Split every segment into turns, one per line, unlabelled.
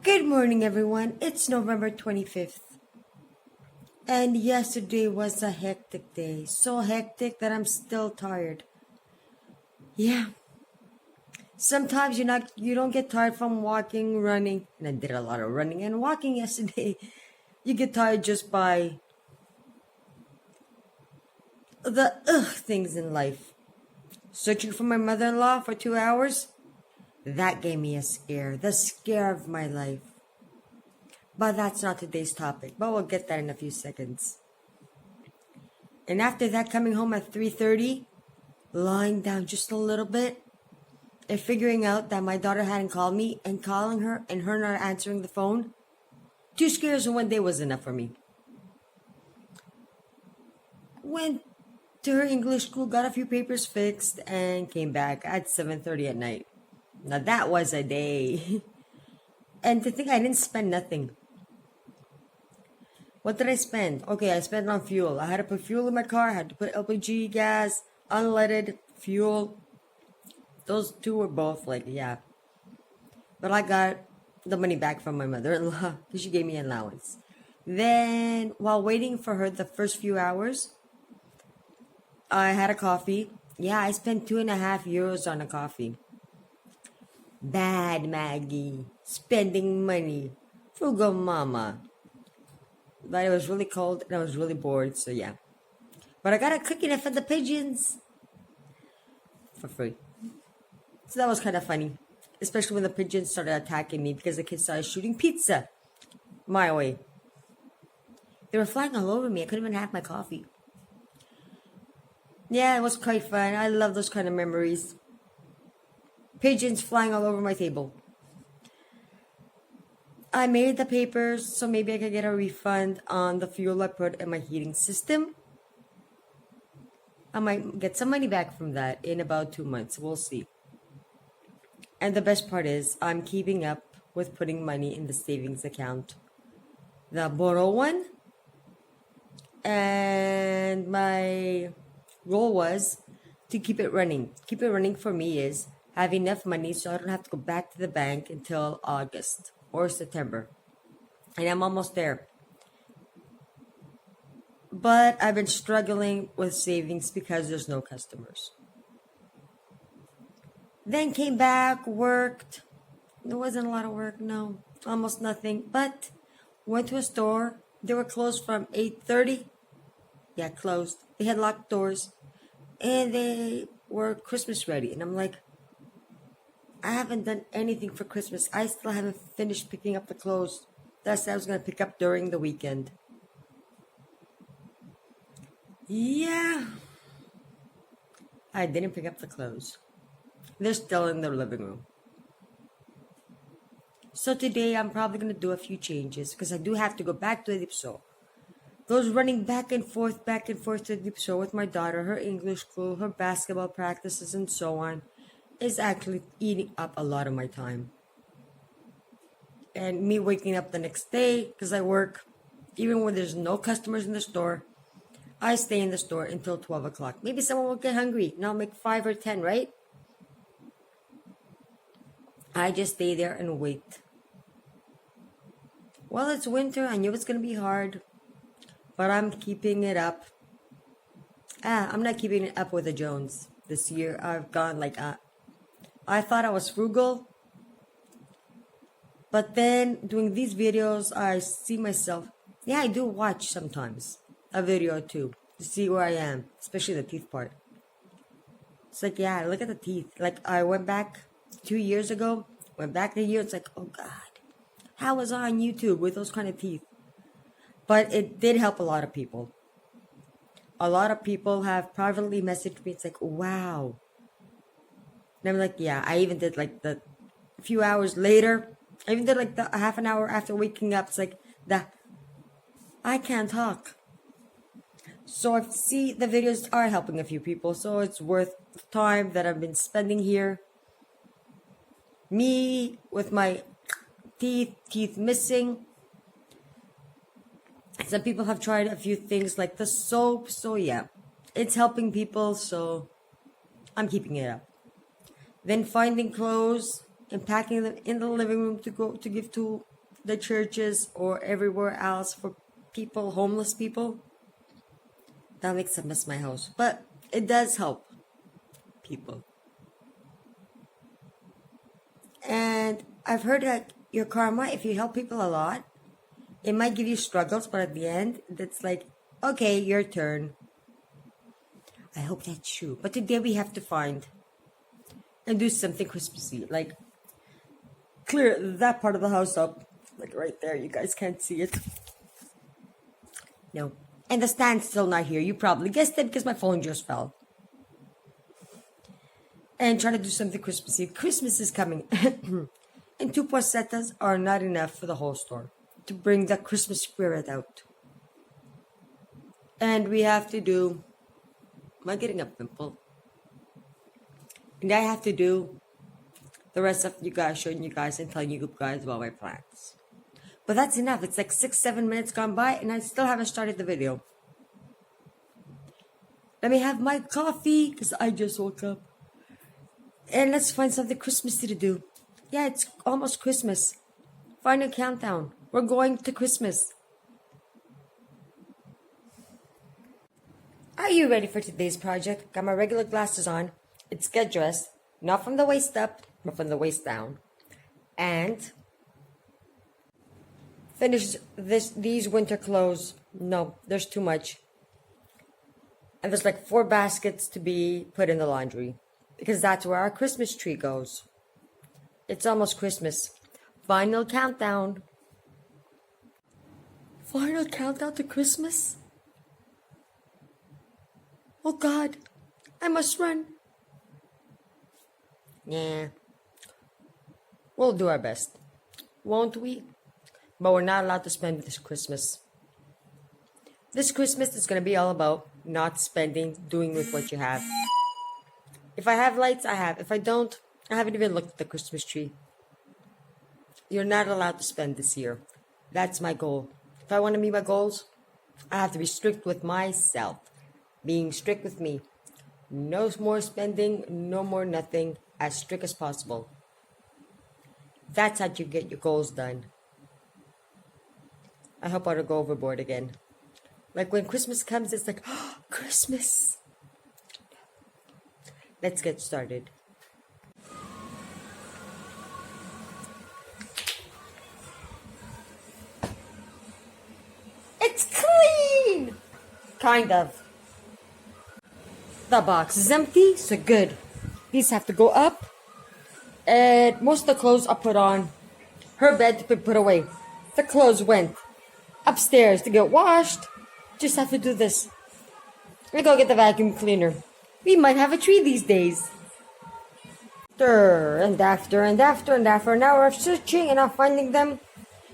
Good morning, everyone. It's November 25th. And yesterday was a hectic day. So hectic that I'm still tired. Yeah. Sometimes you don't get tired from walking, running. And I did a lot of running and walking yesterday. You get tired just by the things in life. Searching for my mother-in-law for 2 hours. That gave me a scare. The scare of my life. But that's not today's topic. But we'll get that in a few seconds. And after that, coming home at 3:30, lying down just a little bit, and figuring out that my daughter hadn't called me, and calling her, and her not answering the phone. 2 scares in one day was enough for me. Went to her English school, got a few papers fixed, and came back at 7:30 at night. Now that was a day. And to think I didn't spend nothing. What did I spend? Okay, I spent on fuel. I had to put fuel in my car. I had to put LPG gas, unleaded fuel. Those two were both yeah. But I got the money back from my mother-in-law because she gave me an allowance. Then, while waiting for her the first few hours, I had a coffee. Yeah, I spent €2.50 on a coffee. Bad Maggie. Spending money. Frugal mama. But it was really cold and I was really bored, so yeah. But I got a cookie and I fed the pigeons. For free. So that was kind of funny. Especially when the pigeons started attacking me because the kids started shooting pizza my way. They were flying all over me. I couldn't even have my coffee. Yeah, it was quite fun. I love those kind of memories. Pigeons flying all over my table. I made the papers so maybe I could get a refund on the fuel I put in my heating system. I might get some money back from that in about 2 months. We'll see. And the best part is I'm keeping up with putting money in the savings account. The borrow one. And my goal was to keep it running. Keep it running for me is have enough money so I don't have to go back to the bank until August or September. And I'm almost there. But I've been struggling with savings because there's no customers. Then came back, worked. There wasn't a lot of work, no. Almost nothing. But went to a store. They were closed from 8:30. Yeah, closed. They had locked doors. And they were Christmas ready. And I'm like, I haven't done anything for Christmas. I still haven't finished picking up the clothes that I said I was going to pick up during the weekend. Yeah. I didn't pick up the clothes. They're still in the living room. So today I'm probably going to do a few changes because I do have to go back to the Dipso. Those running back and forth to the Dipso with my daughter, her English school, her basketball practices, and so on, is actually eating up a lot of my time. And me waking up the next day, because I work, even when there's no customers in the store, I stay in the store until 12 o'clock. Maybe someone will get hungry, and I'll make 5 or 10, right? I just stay there and wait. Well, it's winter. I knew it's going to be hard, but I'm keeping it up. I'm not keeping it up with the Jones. This year, I've gone I thought I was frugal, but then doing these videos, I see myself. Yeah, I do watch sometimes a video or two to see where I am, especially the teeth part. It's like, yeah, look at the teeth. Like, I went back 2 years ago, went back a year. It's like, oh God, how was I on YouTube with those kind of teeth? But it did help a lot of people. A lot of people have privately messaged me. It's like, wow. And I'm like, yeah, I even did the few hours later. I even did the half an hour after waking up. It's like, I can't talk. So I see the videos are helping a few people. So it's worth the time that I've been spending here. Me with my teeth missing. Some people have tried a few things like the soap. So yeah, it's helping people. So I'm keeping it up. Then finding clothes and packing them in the living room to give to the churches or everywhere else for people, homeless people, that makes a mess my house. But it does help people. And I've heard that your karma, if you help people a lot, it might give you struggles, but at the end, that's like, okay, your turn. I hope that's true. But today we have to find and do something Christmassy. Like, clear that part of the house up. Like right there. You guys can't see it. No. And the stand's still not here. You probably guessed it because my phone just fell. And try to do something Christmassy. Christmas is coming. And 2 posetas are not enough for the whole store to bring the Christmas spirit out. And we have to do... Am I getting a pimple? And I have to do the rest of you guys, showing you guys and telling you guys about my plans. But that's enough. It's like 6-7 minutes gone by and I still haven't started the video. Let me have my coffee because I just woke up. And let's find something Christmassy to do. Yeah, it's almost Christmas. Final countdown. We're going to Christmas. Are you ready for today's project? Got my regular glasses on. It's get dressed. Not from the waist up, but from the waist down. And finish these winter clothes. No, there's too much. And there's like 4 baskets to be put in the laundry. Because that's where our Christmas tree goes. It's almost Christmas. Final countdown. Final countdown to Christmas? Oh God, I must run. Yeah. We'll do our best. Won't we? But we're not allowed to spend this Christmas. This Christmas is going to be all about not spending, doing with what you have. If I have lights, I have. If I don't, I haven't even looked at the Christmas tree. You're not allowed to spend this year. That's my goal. If I want to meet my goals, I have to be strict with myself. Being strict with me. No more spending, no more nothing. As strict as possible. That's how you get your goals done. I hope I don't go overboard again. Like when Christmas comes, it's like, oh, Christmas. Let's get started. It's clean! Kind of. The box is empty, so good. These have to go up. And most of the clothes are put on her bed to be put away. The clothes went upstairs to get washed. Just have to do this. And go get the vacuum cleaner. We might have a tree these days. And after an hour of searching and not finding them,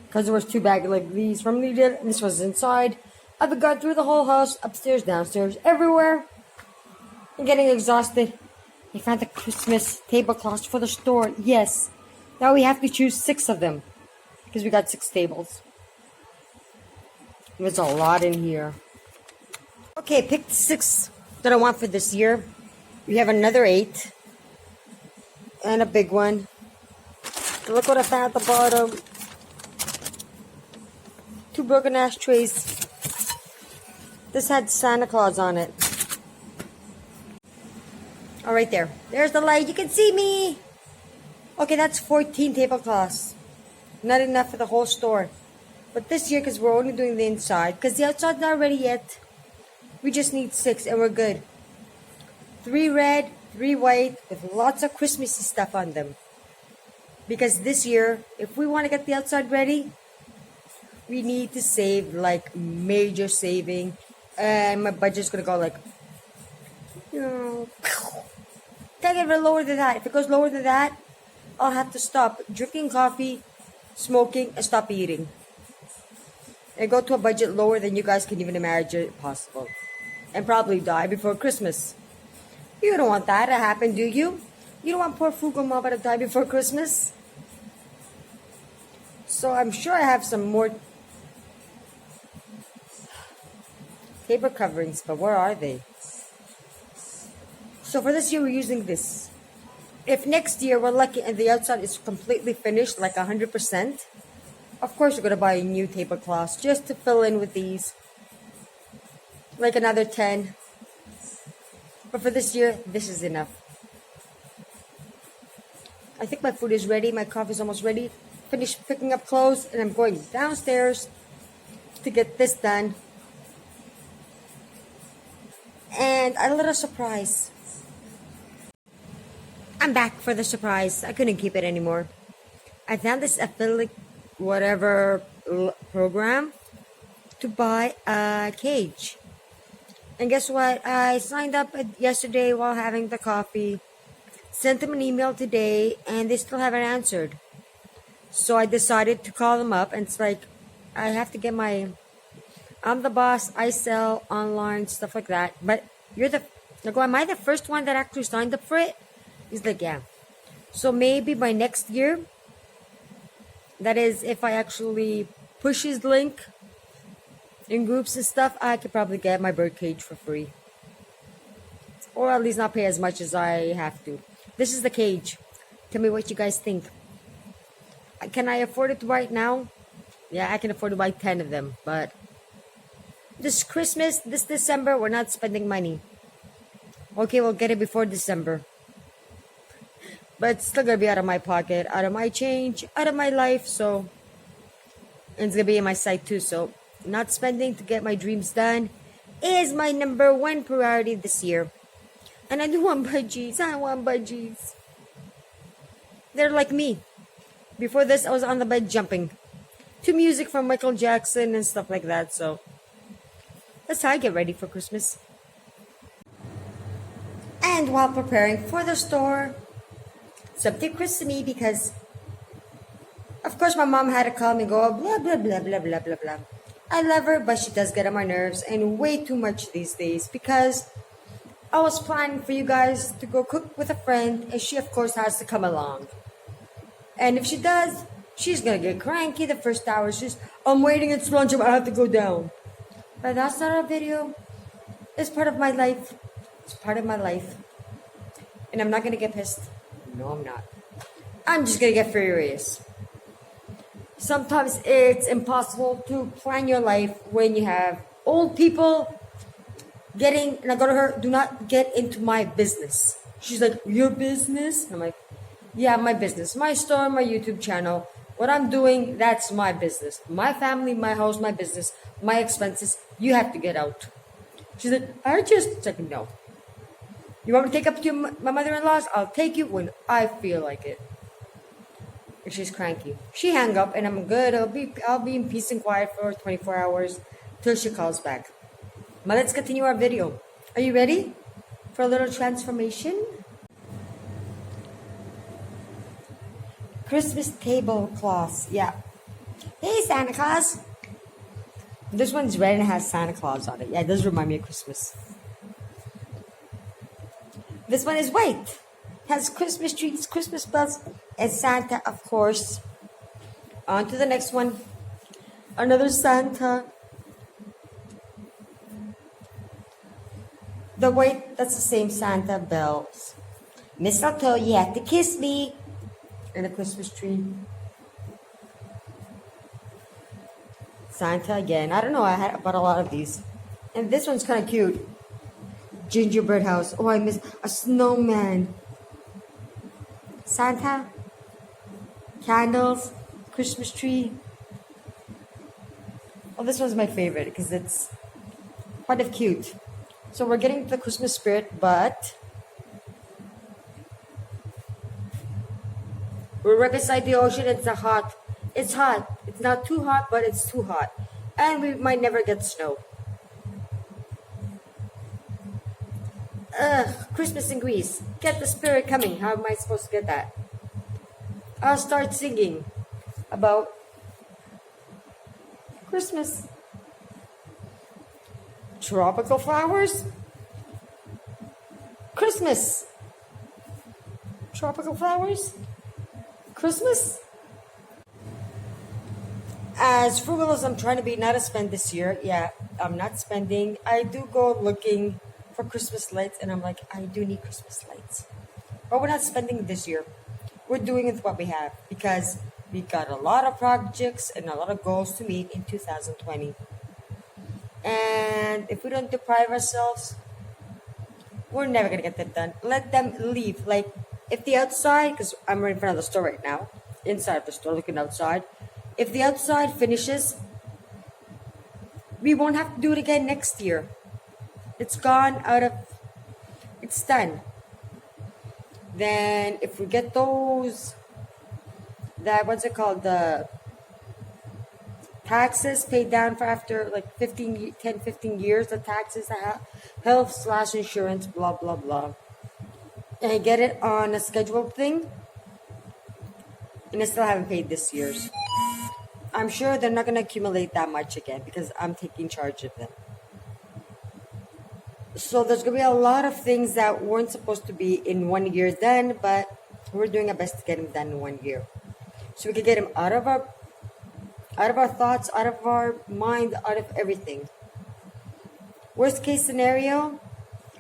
because there was 2 bags like these from Lidl, and this was inside. I've gone through the whole house, upstairs, downstairs, everywhere. I'm getting exhausted. I found the Christmas tablecloths for the store. Yes. Now we have to choose 6 of them. Because we got 6 tables. There's a lot in here. Okay, picked 6 that I want for this year. We have another 8. And a big one. Look what I found at the bottom. 2 broken ashtrays. This had Santa Claus on it. Oh, right there. There's the light. You can see me. Okay, that's 14 tablecloths. Not enough for the whole store. But this year, because we're only doing the inside, because the outside's not ready yet, we just need 6 and we're good. 3 red, 3 white, with lots of Christmassy stuff on them. Because this year, if we want to get the outside ready, we need to save, like, major saving. And my budget's going to go, like, can't get it lower than that. If it goes lower than that, I'll have to stop drinking coffee, smoking, and stop eating. And go to a budget lower than you guys can even imagine possible. And probably die before Christmas. You don't want that to happen, do you? You don't want poor Frugal Mama to die before Christmas? So I'm sure I have some more paper coverings, but where are they? So for this year, we're using this. If next year we're lucky and the outside is completely finished, like 100%, Of course, we're gonna buy new tablecloths just to fill in with these, like another 10. But for this year, this is enough. I think my food is ready. My coffee's almost ready. Finished picking up clothes, and I'm going downstairs to get this done. And a little surprise. I'm back for the surprise. I couldn't keep it anymore. I found this affiliate whatever program to buy a cage. And guess what? I signed up yesterday while having the coffee. Sent them an email today, and they still haven't answered. So I decided to call them up, and it's like, I have to get I'm the boss, I sell online, stuff like that. But am I the first one that actually signed up for it? He's like, yeah. So maybe by next year, that is, if I actually push his link in groups and stuff, I could probably get my bird cage for free. Or at least not pay as much as I have to. This is the cage. Tell me what you guys think. Can I afford it right now? Yeah, I can afford to buy 10 of them. But this Christmas, this December, we're not spending money. Okay, we'll get it before December. But it's still going to be out of my pocket, out of my change, out of my life. So, and it's going to be in my sight too. So, not spending to get my dreams done is my number one priority this year. And I do want budgies. I want budgies. They're like me. Before this, I was on the bed jumping to music from Michael Jackson and stuff like that. So that's how I get ready for Christmas. And while preparing for the store, something Chris to me because, of course, my mom had to call me and go, blah, blah, blah, blah, blah, blah, blah. I love her, but she does get on my nerves and way too much these days because I was planning for you guys to go cook with a friend, and she, of course, has to come along. And if she does, she's going to get cranky the first hour. She's, I'm waiting, it's lunch, I have to go down. But that's not a video. It's part of my life. It's part of my life. And I'm not going to get pissed. No, I'm not. I'm just going to get furious. Sometimes it's impossible to plan your life when you have old people and I go to her, do not get into my business. She's like, your business? I'm like, yeah, my business. My store, my YouTube channel. What I'm doing, that's my business. My family, my house, my business, my expenses. You have to get out. She's like, it's like, no. You want me to take up to my mother-in-law's? I'll take you when I feel like it. And she's cranky. She hung up and I'm good. I'll be in peace and quiet for 24 hours till she calls back. But let's continue our video. Are you ready for a little transformation? Christmas tablecloths. Yeah. Hey, Santa Claus. This one's red and has Santa Claus on it. Yeah, it does remind me of Christmas. This one is white. Has Christmas trees, Christmas bells, and Santa, of course. On to the next one. Another Santa. The white, that's the same Santa bells. Mistletoe, you have to kiss me. And a Christmas tree. Santa again. I don't know, I bought a lot of these. And this one's kind of cute. Gingerbread house. Oh, I miss a snowman. Santa. Candles. Christmas tree. Oh, this one's my favorite because it's kind of cute. So we're getting to the Christmas spirit, but we're right beside the ocean. It's hot. It's hot. It's not too hot, but it's too hot. And we might never get snow. Christmas in Greece. Get the spirit coming. How am I supposed to get that? I'll start singing about Christmas. Tropical flowers. Christmas. Tropical flowers. Christmas. As frugal as I'm trying to be, not to spend this year. Yeah, I'm not spending. I do go looking for Christmas lights, and I'm like, I do need Christmas lights. But we're not spending this year. We're doing with what we have because We got a lot of projects and a lot of goals to meet in 2020. And if we don't deprive ourselves, we're never gonna get that done. Let them leave. Like, if the outside, because I'm right in front of the store right now, inside of the store looking outside, if the outside finishes, we won't have to do it again next year. It's gone out of, it's done. Then if we get those, that, what's it called, the taxes paid down for after like 10, 15 years, the taxes, health slash insurance, blah, blah, blah. And I get it on a scheduled thing, and I still haven't paid this year's. I'm sure they're not going to accumulate that much again because I'm taking charge of them. So there's going to be a lot of things that weren't supposed to be in 1 year done, but we're doing our best to get them done in 1 year. So we can get them out of our thoughts, out of our mind, out of everything. Worst case scenario,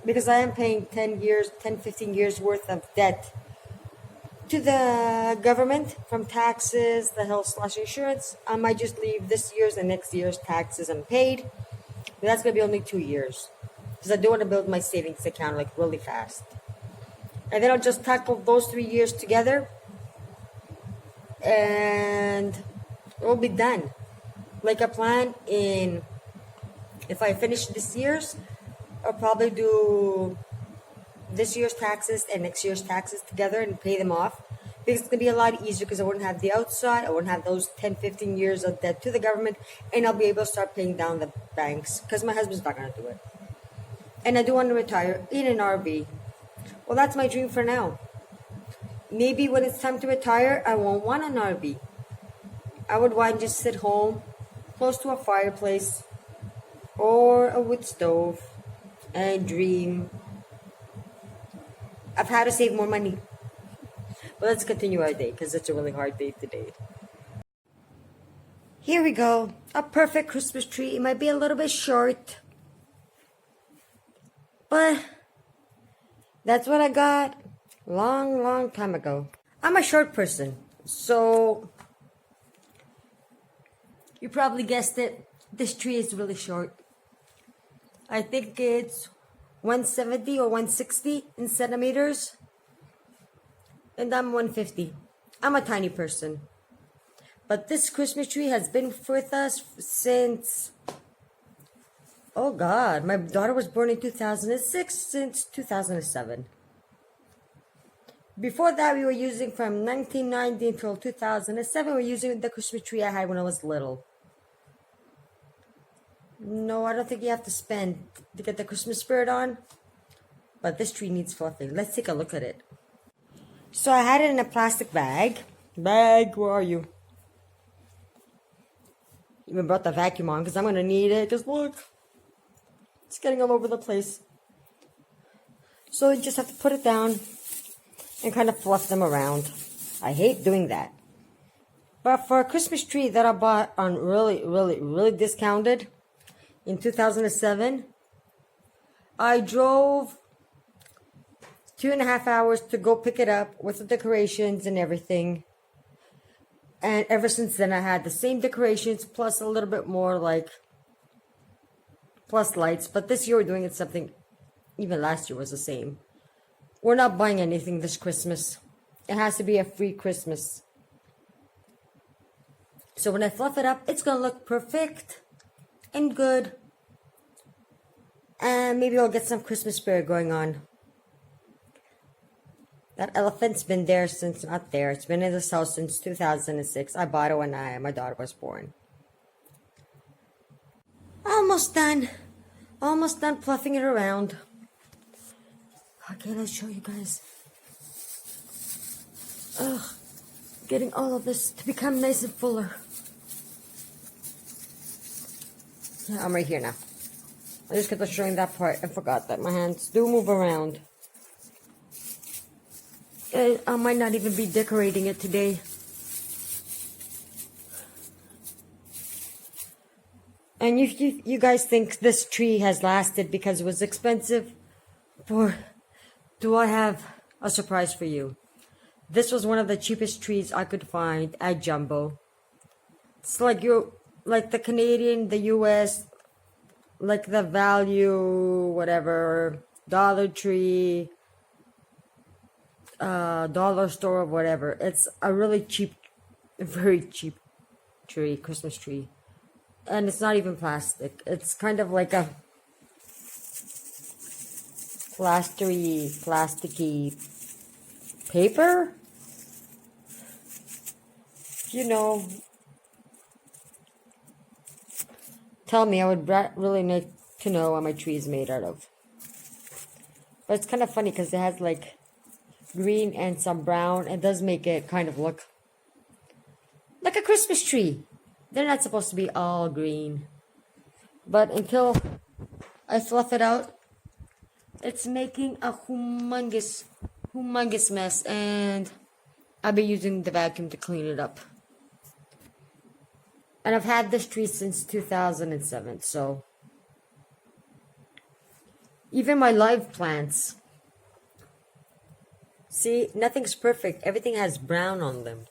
because I am paying 10, 15 years worth of debt to the government from taxes, the health slash insurance, I might just leave this year's and next year's taxes unpaid. But that's going to be only 2 years. Because I do want to build my savings account like really fast. And then I'll just tackle those 3 years together. And it'll be done. Like a plan in, if I finish this year's, I'll probably do this year's taxes and next year's taxes together and pay them off. Because it's going to be a lot easier because I wouldn't have the outside, I wouldn't have those 10, 15 years of debt to the government, and I'll be able to start paying down the banks because my husband's not going to do it. And I do want to retire in an RV. Well, that's my dream for now. Maybe when it's time to retire, I won't want an RV. I would want to just sit home, close to a fireplace, or a wood stove, and dream. I've had to save more money. But let's continue our day, because it's a really hard day today. Here we go. A perfect Christmas tree. It might be a little bit short, but that's what I got long time ago. I'm a short person, so you probably guessed it. This tree is really short. I think it's 170 or 160 in centimeters, and I'm 150. I'm a tiny person. But this Christmas tree has been with us since, oh God, my daughter was born in 2006, since 2007. Before that, we were using from 1990 until 2007, we were using the Christmas tree I had when I was little. No, I don't think you have to spend to get the Christmas spirit on. But this tree needs fluffing. Let's take a look at it. So I had it in a plastic bag. Bag, where are you? Even brought the vacuum on because I'm going to need it. Because look, it's getting all over the place. So you just have to put it down and kind of fluff them around. I hate doing that. But for a Christmas tree that I bought on really discounted in 2007, I drove 2.5 hours to go pick it up with the decorations and everything. And ever since then, I had the same decorations plus a little bit more, like, plus lights. But this year we're doing it something, even last year was the same. We're not buying anything this Christmas. It has to be a free Christmas. So when I fluff it up, it's going to look perfect and good. And maybe I'll get some Christmas spirit going on. That elephant's been there since, not there, it's been in this house since 2006. I bought it when my daughter was born. Almost done. Almost done fluffing it around. Okay, let's show you guys. Ugh, getting all of this to become nice and fuller. Yeah, I'm right here now. I just kept showing that part and forgot that my hands do move around. I might not even be decorating it today. And you guys think this tree has lasted because it was expensive? Or do I have a surprise for you? This was one of the cheapest trees I could find at Jumbo. It's like like the Canadian, the US, like the value, whatever, Dollar Tree, dollar store, whatever. It's a really cheap, very cheap tree, Christmas tree. And it's not even plastic. It's kind of like a plasticky paper. You know, tell me, I would really like to know what my tree is made out of. But it's kind of funny because it has like green and some brown. It does make it kind of look like a Christmas tree. They're not supposed to be all green. But until I fluff it out, it's making a humongous mess. And I'll be using the vacuum to clean it up. And I've had this tree since 2007, so even my live plants. See, nothing's perfect. Everything has brown on them.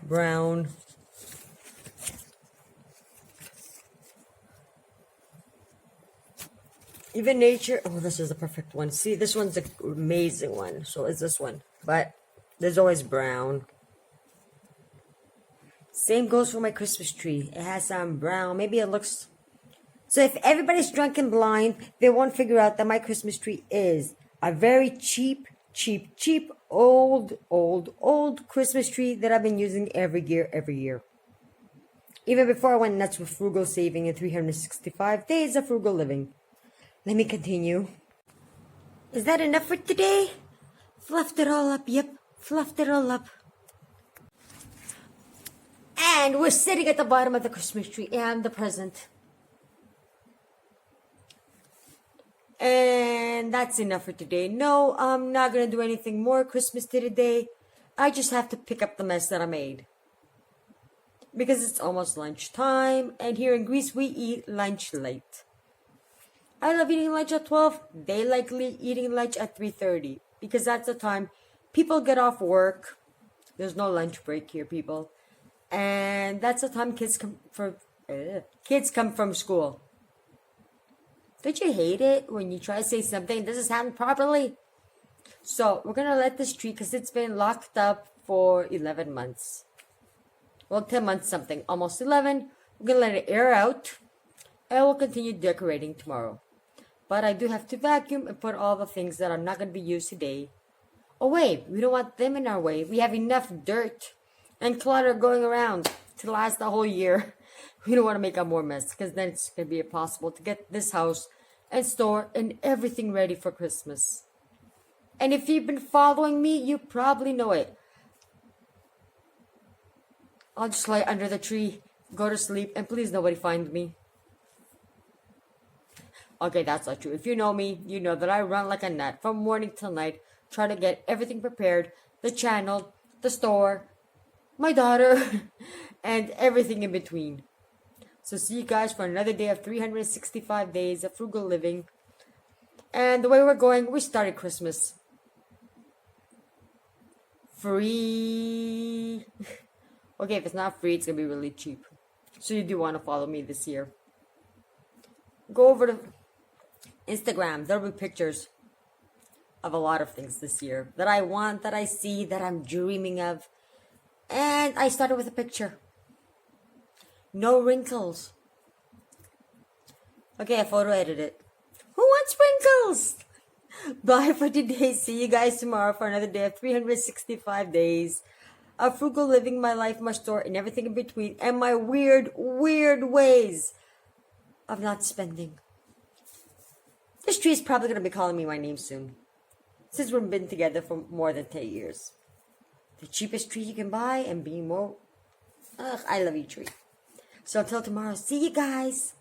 Brown. Even nature. Oh, this is the perfect one. See, this one's an amazing one. So is this one. But there's always brown. Same goes for my Christmas tree. It has some brown. Maybe it looks... So if everybody's drunk and blind, they won't figure out that my Christmas tree is a very cheap, old Christmas tree that I've been using every year. Even before I went nuts with frugal saving and 365 days of frugal living. Let me continue. Is that enough for today? Fluffed it all up. Yep, fluffed it all up. And we're sitting at the bottom of the Christmas tree and the present. And that's enough for today. No, I'm not going to do anything more Christmas today. I just have to pick up the mess that I made. Because it's almost lunchtime. And here in Greece, we eat lunch late. I love eating lunch at 12. They like eating lunch at 3:30. Because that's the time people get off work. There's no lunch break here, people. And that's the time kids come from school. Don't you hate it when you try to say something doesn't sound properly? So we're gonna let this tree, because it's been locked up for 11 months. Well, 10 months something, almost 11. We're gonna let it air out, and we'll continue decorating tomorrow. But I do have to vacuum and put all the things that are not gonna be used today away. We don't want them in our way. We have enough dirt and clutter going around to last the whole year. We don't want to make a more mess, because then it's going to be impossible to get this house and store and everything ready for Christmas. And if you've been following me, you probably know it. I'll just lie under the tree, go to sleep, and please nobody find me. Okay, that's not true. If you know me, you know that I run like a nut from morning till night, trying to get everything prepared, the channel, the store, my daughter, and everything in between. So see you guys for another day of 365 days of frugal living. And the way we're going, we started Christmas free. Okay, if it's not free, it's going to be really cheap. So you do want to follow me this year. Go over to Instagram. There'll be pictures of a lot of things this year that I want, that I see, that I'm dreaming of. And I started with a picture. No wrinkles. Okay, I photo edited. Who wants wrinkles? Bye for today. See you guys tomorrow for another day of 365 days of frugal living, my life, my store, and everything in between, and my weird ways of not spending. This tree is probably going to be calling me my name soon, since we've been together for more than 10 years. The cheapest tree you can buy and be more... I love you, tree. So until tomorrow, see you guys.